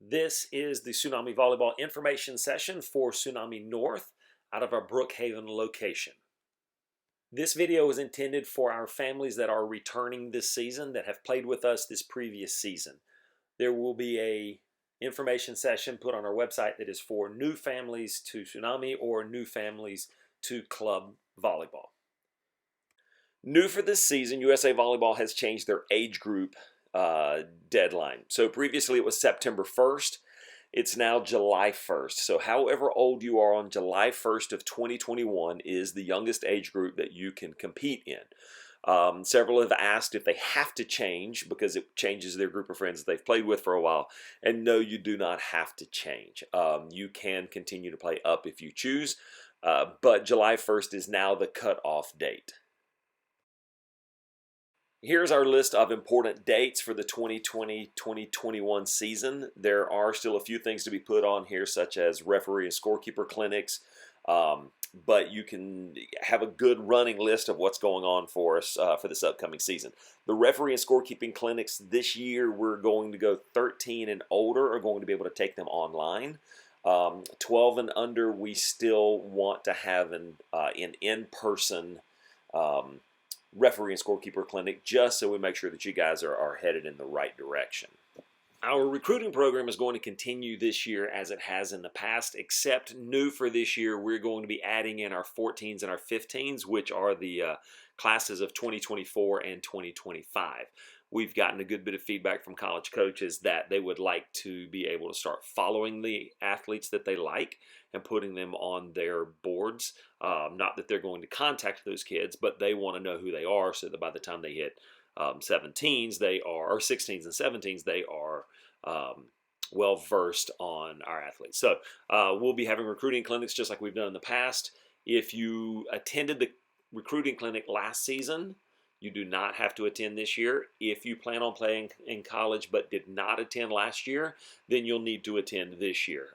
This is the Tsunami Volleyball information session for Tsunami North out of our Brookhaven location. This video is intended for our families that are returning this season that have played with us this previous season. There will be a information session put on our website that is for new families to Tsunami or new families to club volleyball. New for this season, USA Volleyball has changed their age group deadline. So previously it was September 1st. It's now July 1st. So however old you are on July 1st of 2021 is the youngest age group that you can compete in. Several have asked if they have to change because it changes their group of friends that they've played with for a while. And no, you do not have to change. You can continue to play up if you choose. But July 1st is now the cutoff date. Here's our list of important dates for the 2020-2021 season. There are still a few things to be put on here, such as referee and scorekeeper clinics, but you can have a good running list of what's going on for us for this upcoming season. The referee and scorekeeping clinics this year, we're going to go 13 and older are going to be able to take them online. 12 and under, we still want to have an in-person referee and scorekeeper clinic, just so we make sure that you guys are headed in the right direction. Our recruiting program is going to continue this year as it has in the past, except new for this year, we're going to be adding in our 14s and our 15s, which are the classes of 2024 and 2025. We've gotten a good bit of feedback from college coaches that they would like to be able to start following the athletes that they like and putting them on their boards. Not that they're going to contact those kids, but they want to know who they are so that by the time they hit 17s, or 16s and 17s, they are well versed on our athletes. So we'll be having recruiting clinics just like we've done in the past. If you attended the recruiting clinic last season, you do not have to attend this year. If you plan on playing in college but did not attend last year, then you'll need to attend this year.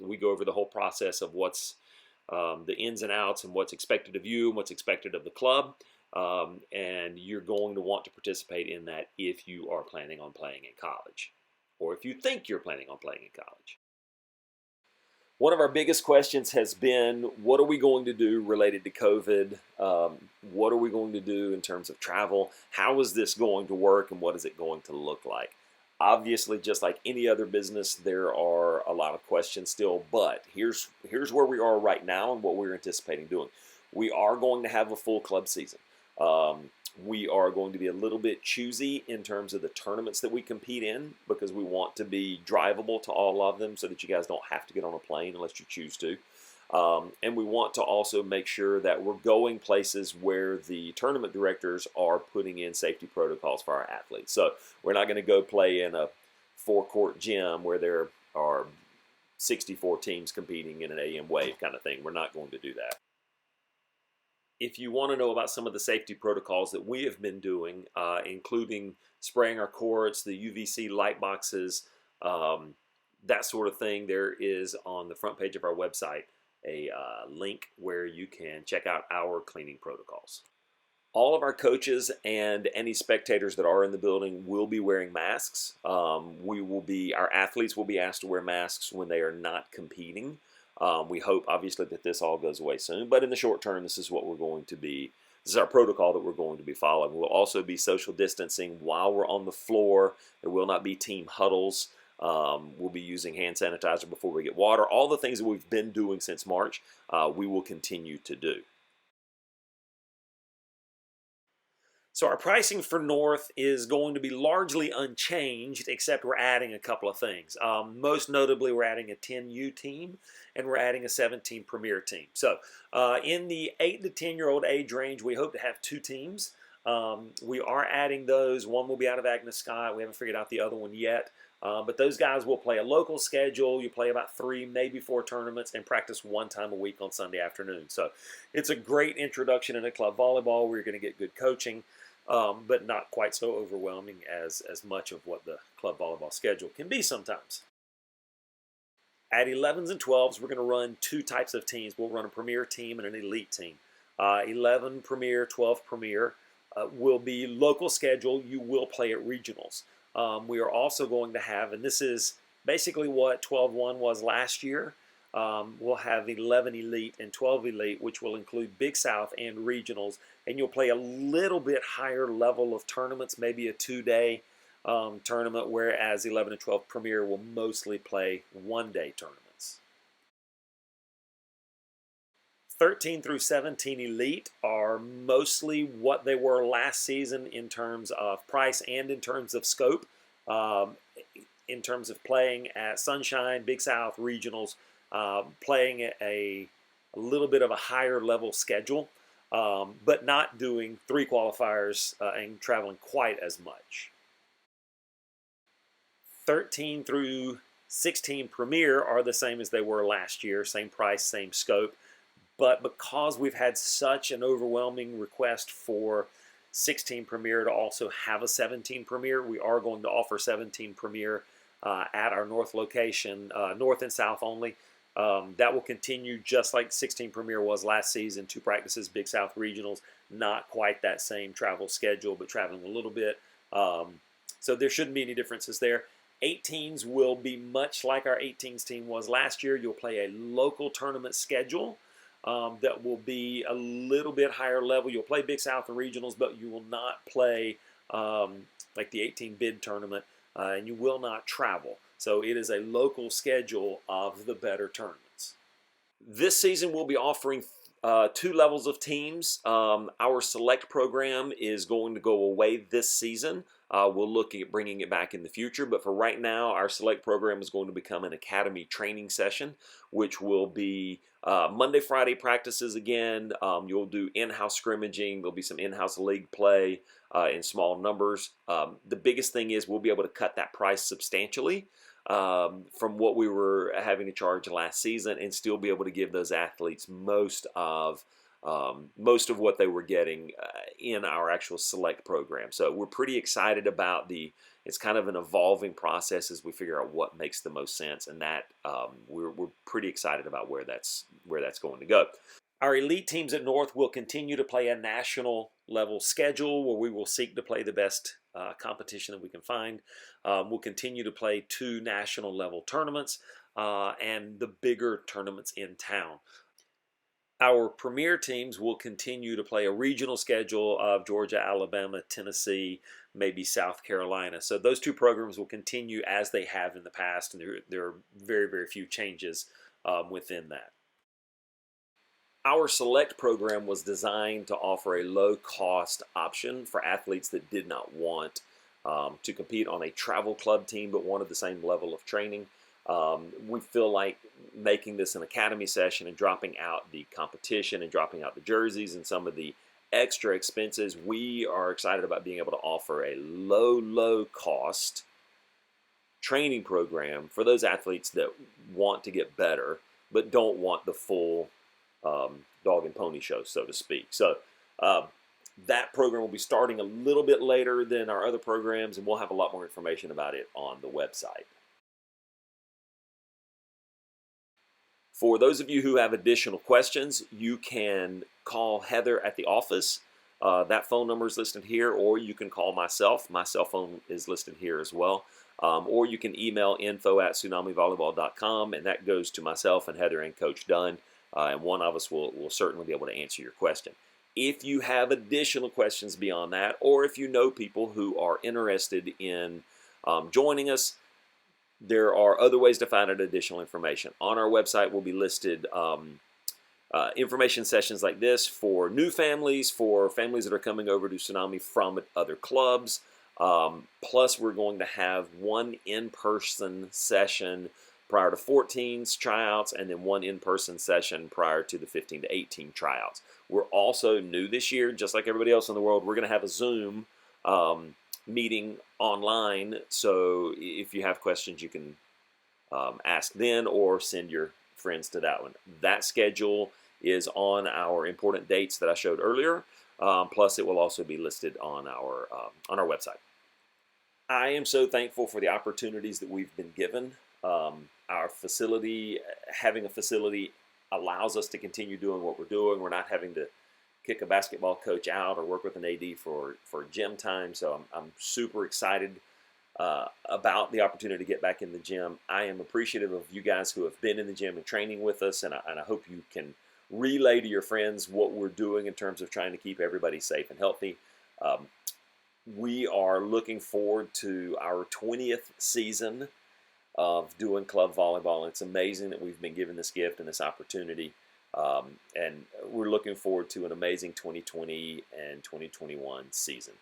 We go over the whole process of what's the ins and outs and what's expected of you and what's expected of the club. And you're going to want to participate in that if you are planning on playing in college, or if you think you're planning on playing in college. One of our biggest questions has been, what are we going to do related to COVID? What are we going to do in terms of travel? How is this going to work, and what is it going to look like? Obviously, just like any other business, there are a lot of questions still, but here's where we are right now and what we're anticipating doing. We are going to have a full club season. We are going to be a little bit choosy in terms of the tournaments that we compete in because we want to be drivable to all of them so that you guys don't have to get on a plane unless you choose to. And we want to also make sure that we're going places where the tournament directors are putting in safety protocols for our athletes. So we're not going to go play in a four-court gym where there are 64 teams competing in an AM wave kind of thing. We're not going to do that. If you want to know about some of the safety protocols that we have been doing, including spraying our courts, the UVC light boxes, that sort of thing, there is on the front page of our website a link where you can check out our cleaning protocols. All of our coaches and any spectators that are in the building will be wearing masks. Our athletes will be asked to wear masks when they are not competing. We hope, obviously, that this all goes away soon, but in the short term, this is what we're going to be. This is our protocol that we're going to be following. We'll also be social distancing while we're on the floor. There will not be team huddles. We'll be using hand sanitizer before we get water. All the things that we've been doing since March, we will continue to do. So our pricing for North is going to be largely unchanged, except we're adding a couple of things. Most notably, we're adding a 10U team, and we're adding a 17 Premier team. So in the 8 to 10-year-old age range, we hope to have 2 teams. We are adding those. One will be out of Agnes Sky. We haven't figured out the other one yet. But those guys will play a local schedule. You play about 3, maybe 4 tournaments and practice 1 time a week on Sunday afternoon. So it's a great introduction into club volleyball. We're going to get good coaching. But not quite so overwhelming as much of what the club volleyball schedule can be sometimes. At 11s and 12s, we're going to run 2 types of teams. We'll run a Premier team and an Elite team. 11 Premier, 12 Premier will be local schedule. You will play at regionals. We are also going to have, and this is basically what 12-1 was last year. We'll have 11 Elite and 12 Elite, which will include Big South and regionals, and you'll play a little bit higher level of tournaments, maybe a 2-day tournament, whereas 11 and 12 Premier will mostly play 1-day tournaments. 13 through 17 Elite are mostly what they were last season in terms of price and in terms of scope. In terms of playing at Sunshine, Big South, regionals, playing at a little bit of a higher level schedule, but not doing 3 qualifiers and traveling quite as much. 13 through 16 Premier are the same as they were last year, same price, same scope. But because we've had such an overwhelming request for 16 Premier to also have a 17 Premier, we are going to offer 17 Premier at our north location, north and south only. That will continue just like 16 Premier was last season, 2 practices, Big South regionals, not quite that same travel schedule, but traveling a little bit. So there shouldn't be any differences there. 18s will be much like our 18s team was last year. You'll play a local tournament schedule that will be a little bit higher level. You'll play Big South and regionals, but you will not play like the 18 bid tournament, and you will not travel. So it is a local schedule of the better tournaments. This season we'll be offering 2 levels of teams. Our select program is going to go away this season. We'll look at bringing it back in the future, but for right now, our select program is going to become an academy training session, which will be Monday, Friday practices again. You'll do in-house scrimmaging. There'll be some in-house league play in small numbers. The biggest thing is we'll be able to cut that price substantially from what we were having to charge last season, and still be able to give those athletes most of what they were getting in our actual select program. So we're pretty excited about it's kind of an evolving process as we figure out what makes the most sense, and that we're pretty excited about where that's going to go. Our elite teams at North will continue to play a national level schedule where we will seek to play the best competition that we can find. We'll continue to play 2 national level tournaments and the bigger tournaments in town. Our premier teams will continue to play a regional schedule of Georgia, Alabama, Tennessee, maybe South Carolina. So those 2 programs will continue as they have in the past, and there are very, very few changes within that. Our select program was designed to offer a low-cost option for athletes that did not want to compete on a travel club team but wanted the same level of training. We feel like making this an academy session and dropping out the competition and dropping out the jerseys and some of the extra expenses, we are excited about being able to offer a low cost training program for those athletes that want to get better but don't want the full dog and pony show, so to speak. So that program will be starting a little bit later than our other programs, and we'll have a lot more information about it on the website. For those of you who have additional questions, you can call Heather at the office. That phone number is listed here, or you can call myself. My cell phone is listed here as well. Or you can email info@tsunamivolleyball.com, and that goes to myself and Heather and Coach Dunn, and one of us will certainly be able to answer your question. If you have additional questions beyond that, or if you know people who are interested in joining us, there are other ways to find out additional information. On our website will be listed information sessions like this for new families, for families that are coming over to Tsunami from other clubs. Plus, we're going to have 1 in-person session prior to 14's tryouts, and then 1 in-person session prior to the 15 to 18 tryouts. We're also new this year, just like everybody else in the world. We're going to have a Zoom meeting online, so if you have questions, you can ask then or send your friends to that one. That schedule is on our important dates that I showed earlier. Plus, it will also be listed on our website. I am so thankful for the opportunities that we've been given. Our facility, having a facility, allows us to continue doing what we're doing. We're not having to kick a basketball coach out or work with an AD for gym time. So I'm super excited about the opportunity to get back in the gym. I am appreciative of you guys who have been in the gym and training with us, and I hope you can relay to your friends what we're doing in terms of trying to keep everybody safe and healthy. We are looking forward to our 20th season of doing club volleyball. It's amazing that we've been given this gift and this opportunity. And we're looking forward to an amazing 2020 and 2021 season.